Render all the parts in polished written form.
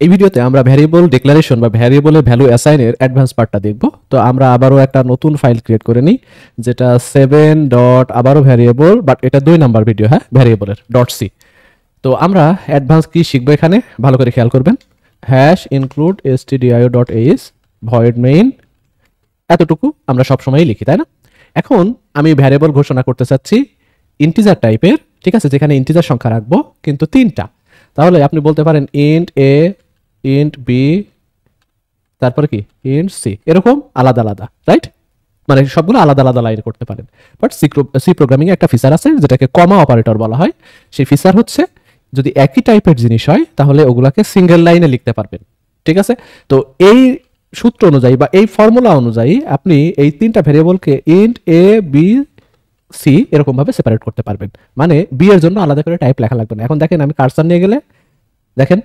এই ভিডিওতে আমরা ভ্যারিয়েবল ডিক্লারেশন বা ভ্যারিয়েবলের ভ্যালু অ্যাসাইনের অ্যাডভান্স পার্টটা দেখব। তো আমরা আবারও একটা নতুন ফাইল ক্রিয়েট করে নিই, যেটা 7 ডট আবারও ভ্যারিয়েবল, বাট এটা 2 নাম্বার ভিডিও, হ্যাঁ, ভ্যারিয়েবলের .c। তো আমরা অ্যাডভান্স কি শিখবো এখানে, ভালো করে খেয়াল করবেন। Hash include stdio.h void main, এতটুকু আমরা সবসময়ই লিখি, তাই না? এখন আমি ভ্যারিয়েবল ঘোষণা করতে চাচ্ছি ইন্টিজার টাইপের, ঠিক আছে, যেখানে ইন্টিজার সংখ্যা রাখবো কিন্তু 3টা। তাহলে আপনি বলতে পারেন ইন্ট এ, ইন্ট বি, তারপরে কি ইন্ট সি, এরকম আলাদা আলাদা, রাইট? মানে সবগুলো আলাদা আলাদা লাইনে করতে পারেন। বাট সি প্রোগ্রামিং এ একটা ফিচার আছে যেটাকে কমা অপারেটর বলা হয়। সেই ফিচার হচ্ছে যদি একই টাইপের জিনিস হয় তাহলে ওগুলাকে সিঙ্গেল লাইনে লিখতে পারবেন, ঠিক আছে? তো এই সূত্র অনুযায়ী বা এই ফর্মুলা অনুযায়ী আপনি এই 3টা ভেরিয়েবলকে ইন্ট এ, বি, সি এরকম ভাবে সেপারেট করতে পারবেন। মানে বি এর জন্য আলাদা করে টাইপ লেখা লাগবে না। এখন দেখেন আমি কার্সর নিয়ে গেলে দেখেন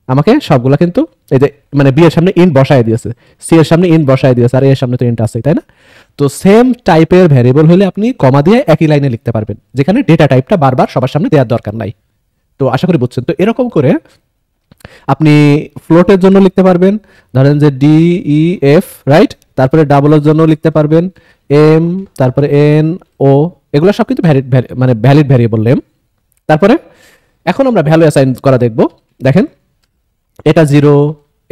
আমাকে সবগুলা কিন্তু এই যে মানে বি এর সামনে ইন্ট বসায় দিয়েছে, সি এর সামনে ইন্ট বসায় দিয়েছে, আর এর সামনে তো ইন্ট আছে, তাই না? তো সেম টাইপের ভ্যারিয়েবল হলে আপনি কমা দিয়ে একই লাইনে লিখতে পারবেন, যেখানে ডেটা টাইপটা বারবার সবার সামনে দেওয়ার দরকার নাই। তো আশা করি বুঝছেন। তো এরকম করে আপনি ফ্লোটের জন্য লিখতে পারবেন, ধরেন যে ডি ই এফ, রাইট? তারপরে ডাবলের জন্য লিখতে পারবেন এম, তারপরে এন ও, এগুলো সব কিন্তু মানে ভ্যালিড ভ্যারিয়েবল নেম। তারপরে এখন আমরা ভ্যালু অ্যাসাইন করা দেখব। দেখেন এটা 0,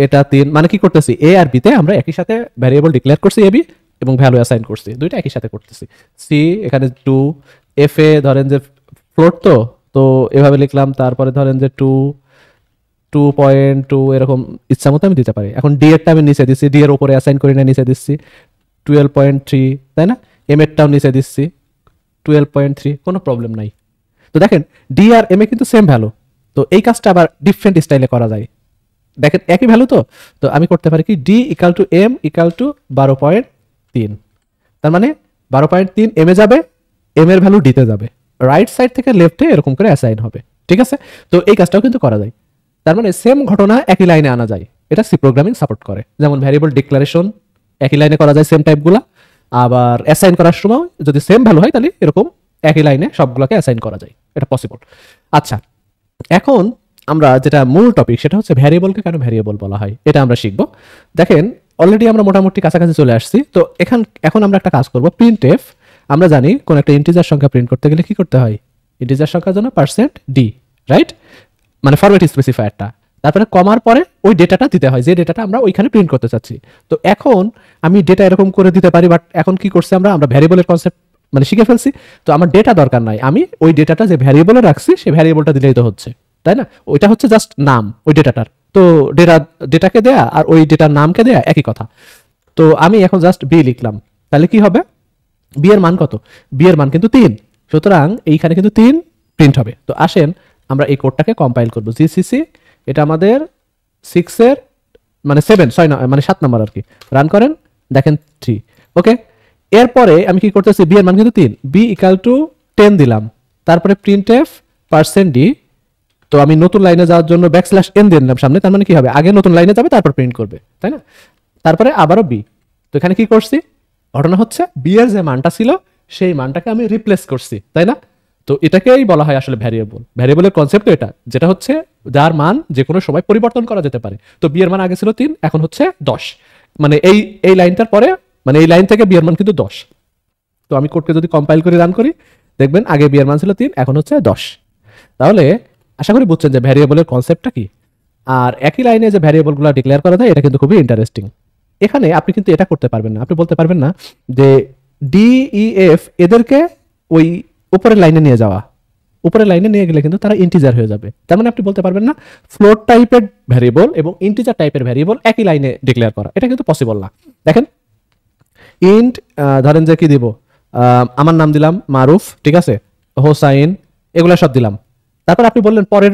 এটা 3, মানে কি করতেছি, এ আর বি তে আমরা একই সাথে ভ্যারিয়েবল ডিক্লেয়ার করছি এ বি, এবং ভ্যালু অ্যাসাইন করছি, দুইটা একই সাথে করতেছি। সি এখানে 2, এফ এ ধরেন যে ফ্লোট তো তো এভাবে লিখলাম, তারপরে ধরেন যে 2.2 এরকম ইচ্ছা মতো আমি দিতে পারি। এখন ডি এরটা আমি নিচে দিচ্ছি, ডি এর উপরে অ্যাসাইন করি না, নিচে দিচ্ছি 12.3, তাই না? এম এরটাও নিচে দিচ্ছি 12.3, কোনো প্রবলেম নাই। তো দেখেন ডি আর এম এ কিন্তু সেম ভ্যালু, তো এই কাজটা আবার ডিফারেন্ট স্টাইলে করা যায়। দেখেন একই ভ্যালু তো আমি করতে পারি কি D equal to M equal to 12.3, তার মানে 12.3 এম এ যাবে, এম এর ভ্যালু ডিতে যাবে, রাইট সাইড থেকে লেফটে এরকম করে অ্যাসাইন হবে, ঠিক আছে? তো এই কাজটাও কিন্তু করা যায়। তার মানে সেম ঘটনা একই লাইনে আনা যায়, এটা সি প্রোগ্রামিং সাপোর্ট করে। যেমন ভ্যারিয়েবল ডিক্লারেশন একই লাইনে করা যায় সেম টাইপগুলা, আবার অ্যাসাইন করার সময় যদি সেম ভ্যালু হয় তাহলে এরকম একই লাইনে সবগুলোকে অ্যাসাইন করা যায়, এটা পসিবল। আচ্ছা, এখন আমরা যেটা মূল টপিক সেটা হচ্ছে ভ্যারিয়েবলকে কেন ভ্যারিয়েবল বলা হয়, এটা আমরা শিখব। দেখেন অলরেডি আমরা মোটামুটি কাছাকাছি চলে আসছি। তো এখন আমরা একটা কাজ করব, প্রিন্ট এফ। আমরা জানি কোন একটা ইন্টিজার সংখ্যা প্রিন্ট করতে গেলে কি করতে হয়, ইন্টিজার সংখ্যার জন্য %d, রাইট? মানে ফরম্যাট স্পেসিফায়ারটা, তারপরে কমার পরে ওই ডেটাটা দিতে হয় যে ডেটাটা আমরা ওইখানে প্রিন্ট করতে চাচ্ছি। তো এখন আমি ডেটা এরকম করে দিতে পারি, বাট এখন কি করছি আমরা ভ্যারিয়েবলের কনসেপ্ট মানে শিখে ফেলছি। তো আমার ডেটা দরকার নাই, আমি ওই ডেটাটা যে ভ্যারিয়েবলে রাখছি সেই ভ্যারিয়েবলটা দিলেই তো হচ্ছে, তাই না? ওইটা হচ্ছে জাস্ট নাম ওই ডেটাটার। তো ডেটাকে দেয়া আর ওই ডেটার নামকে দেয়া একই কথা। তো আমি এখন জাস্ট বি লিখলাম, তাহলে কি হবে, বি এর মান কত, বি এর মান কিন্তু 3, সুতরাং এইখানে কিন্তু 3 প্রিন্ট হবে। তো আসেন আমরা এই কোডটাকে কম্পাইল করব, জিসিসি, এটা আমাদের 6 এর মানে 7 নম্বর আর কি, রান করেন, দেখেন 3, ওকে। এরপরে আমি কি করতেছি, বি এর মান কিন্তু 3, বি ইকাল টু 10 দিলাম, তারপরে প্রিন্ট এফ %d। তো আমি নতুন লাইনে যাওয়ার জন্য \n দিয়ে দিলাম সামনে, তার মানে কি হবে, আগে নতুন লাইনে যাবে তারপর প্রিন্ট করবে, তাই না? তারপরে আবারও বি। তো এখানে কি করছি, ঘটনা হচ্ছে বি এর যে মানটা ছিল সেই মানটাকে আমি রিপ্লেস করছি, তাই না? তো এটাকেই বলা হয় আসলে ভ্যারিয়েবল। ভ্যারিয়েবলের কনসেপ্ট এটা, যেটা হচ্ছে যার মান যে কোনো সময় পরিবর্তন করা যেতে পারে। তো বি এর মান আগে ছিল 3, এখন হচ্ছে 10, মানে এই লাইনটার পরে, মানে এই লাইন থেকে বি এর মান কিন্তু 10। তো আমি কোডকে যদি কম্পাইল করে রান করি, দেখবেন আগে বি এর মান ছিল 3, এখন হচ্ছে 10। তাহলে আশা করি বুঝছেন যে ভ্যারিয়েবলের কনসেপ্টটা কি। আর একই লাইনে যে ভ্যারিয়েবলগুলো ডিক্লেয়ার করা যায় এটা কিন্তু খুবই ইন্টারেস্টিং। এখানে আপনি কিন্তু এটা করতে পারবেন না, আপনি বলতে পারবেন না যে ডি ই এফ এদেরকে ওই উপরের লাইনে নিয়ে যাওয়া, উপরের লাইনে নিয়ে গেলে কিন্তু তারা ইন্টিজার হয়ে যাবে। তার মানে আপনি বলতে পারবেন না ফ্লোট টাইপের ভ্যারিয়েবল এবং ইন্টিজার টাইপের ভ্যারিয়েবল একই লাইনে ডিক্লেয়ার করা, এটা কিন্তু পসিবল না। দেখেন ইন্ট, ধরেন যে কি দিব, আমার নাম দিলাম মারুফ, ঠিক আছে, হোসাইন, এগুলা সব দিলাম। তারপর আপনি বললেন পরের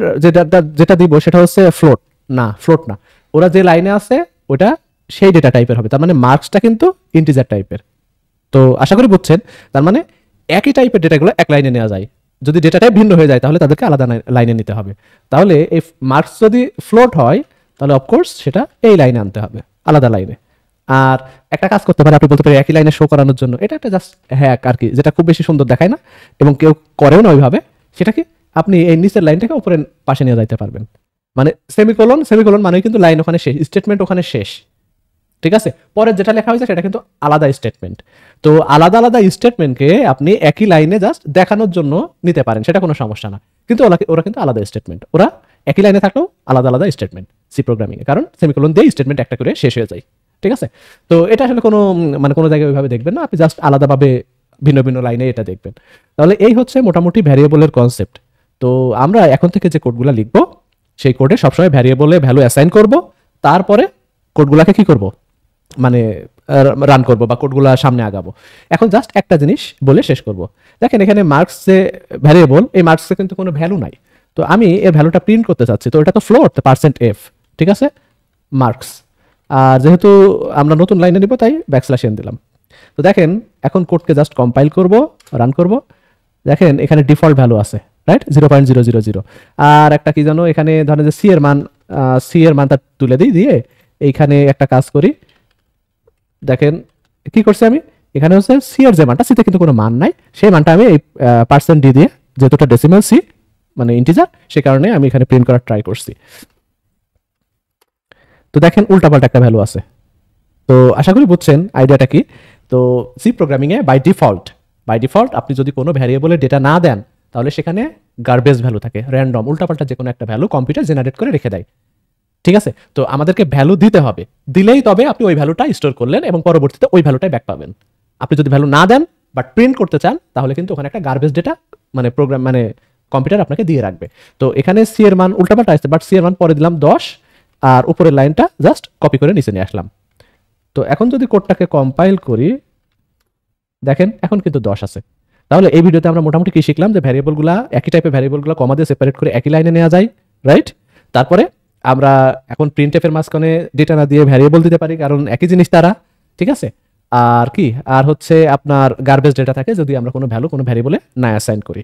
যেটা দিব সেটা হচ্ছে ফ্লোট, না ফ্লোট না, ওরা যে লাইনে আছে ওটা সেই ডেটা টাইপের হবে, তার মানে মার্কসটা কিন্তু ইন্টিজার টাইপের। তো আশা করি বুঝছেন, তার মানে একই টাইপের ডেটাগুলো এক লাইনে নেওয়া যায়, যদি ডেটা টাইপ ভিন্ন হয়ে যায় তাহলে তাদেরকে আলাদা লাইনে নিতে হবে। তাহলে এই মার্কস যদি ফ্লোট হয় তাহলে অফকোর্স সেটা এই লাইনে আনতে হবে, আলাদা লাইনে। আর একটা কাজ করতে পারে, আপনি বলতে পারেন একই লাইনে শো করানোর জন্য, এটা একটা জাস্ট হ্যাক আর কি, যেটা খুব বেশি সুন্দর দেখায় না এবং কেউ করেও না ওইভাবে, সেটা কি আপনি এই নিচের লাইনটাকে উপরের পাশে নিয়ে যাইতে পারবেন। মানে সেমিকোলন, সেমিকোলন মানে কিন্তু লাইন ওখানে শেষ, স্টেটমেন্ট ওখানে শেষ, ঠিক আছে। পরের যেটা লেখা হয়েছে সেটা কিন্তু আলাদা স্টেটমেন্ট। তো আলাদা আলাদা স্টেটমেন্টকে আপনি একই লাইনে জাস্ট দেখানোর জন্য নিতে পারেন, সেটা কোনো সমস্যা না, কিন্তু ওরা কিন্তু আলাদা স্টেটমেন্ট, ওরা একই লাইনে থাকলেও আলাদা আলাদা স্টেটমেন্ট সি প্রোগ্রামিংয়ে, কারণ সেমিকোলন দিয়ে স্টেটমেন্ট একটা করে শেষ হয়ে যায়, ঠিক আছে। তো এটা আসলে কোনো মানে কোনো জায়গায় ওইভাবে দেখবেন না, আপনি জাস্ট আলাদাভাবে ভিন্ন ভিন্ন লাইনে এটা দেখবেন। তাহলে এই হচ্ছে মোটামুটি ভ্যারিয়েবলের কনসেপ্ট। তো আমরা এখন থেকে যে কোডগুলো লিখবো সেই কোডে সবসময় ভ্যারিয়েবলে ভ্যালু অ্যাসাইন করব, তারপরে কোডগুলাকে কি করব, মানে রান করব বা কোডগুলা সামনে আগাবো। এখন জাস্ট একটা জিনিস বলে শেষ করব। দেখেন এখানে মার্কস যে ভ্যারিয়েবল, এই মার্কসে কিন্তু কোনো ভ্যালু নাই, তো আমি এর ভ্যালুটা প্রিন্ট করতে চাচ্ছি, তো এটা তো ফ্লোট %f, ঠিক আছে, মার্কস। আর যেহেতু আমরা নতুন লাইনে নিব তাই ব্যাকস্ল্যাশ n দিলাম। তো দেখেন এখন কোডকে জাস্ট কম্পাইল করব, রান করব। দেখেন এখানে ডিফল্ট ভ্যালু আছে, রাইট, 0.000। আর একটা কি জানো, এখানে ধরেন যে সি এর মানটা তুলে দিই, দিয়ে এইখানে একটা কাজ করি। দেখেন কি করছি আমি, এখানে হচ্ছে সি এর যে মানটা, সিতে কিন্তু কোনো মান নাই, সেই মানটা আমি এই %d দিয়ে, যেহেতু এটা ডেসিমাল সি মানে ইন্টিজার, সে কারণে আমি এখানে প্রিন্ট করার ট্রাই করছি। তো দেখেন উল্টাপাল্টা একটা ভ্যালু আছে। তো আশা করি বুঝছেন আইডিয়াটা কি। তো সি প্রোগ্রামিংয়ে বাই ডিফল্ট আপনি যদি কোনো ভ্যারিয়েবলের ডেটা না দেন, তাহলে সেখানে গার্বেজ ভ্যালু থাকে, র্যান্ডম উল্টাপাল্টা যে কোনো একটা ভ্যালু কম্পিউটার জেনারেট করে রেখে দেয়, ঠিক আছে। তো আমাদেরকে ভ্যালু দিতে হবে, দিলেই তবে আপনি ওই ভ্যালুটা স্টোর করলেন এবং পরবর্তীতে ওই ভ্যালুটাই ব্যাক পাবেন। আপনি যদি ভ্যালু না দেন বাট প্রিন্ট করতে চান, তাহলে কিন্তু ওখানে একটা গার্বেজ ডেটা মানে প্রোগ্রাম মানে কম্পিউটার আপনাকে দিয়ে রাখবে। তো এখানে সি এর মান উল্টাপাল্টা আসছে, বাট সি এর মান পরে দিলাম 10, আর উপরের লাইনটা জাস্ট কপি করে নিচে নিয়ে আসলাম। তো এখন যদি কোডটাকে কম্পাইল করি, দেখেন এখন কিন্তু 10 আছে। তাহলে এই ভিডিওতে আমরা মোটামুটি কি শিখলাম, যে ভ্যারিয়েবলগুলা একই টাইপের ভ্যারিয়েবলগুলো কমা দিয়ে সেপারেট করে একই লাইনে নেওয়া যায়, রাইট। তারপরে আমরা এখন প্রিন্টএফ এর মাঝখানে ডেটা না দিয়ে ভ্যারিয়েবল দিতে পারি, কারণ একই জিনিস তারা, ঠিক আছে। আর কি, আর হচ্ছে আপনার গার্বেজ ডেটা থাকে যদি আমরা কোনো ভ্যালু কোনো ভ্যারিয়েবলে না অ্যাসাইন করি।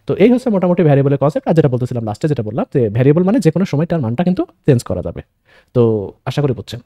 তো এই হচ্ছে মোটামুটি ভ্যারিয়েবলের কনসেপ্ট। আর যেটা বলতেছিলাম লাস্টে, যেটা বললাম যে ভ্যারিয়েবল মানে যে কোনো সময় তার মানটা কিন্তু চেঞ্জ করা যাবে। তো আশা করি বুঝছেন।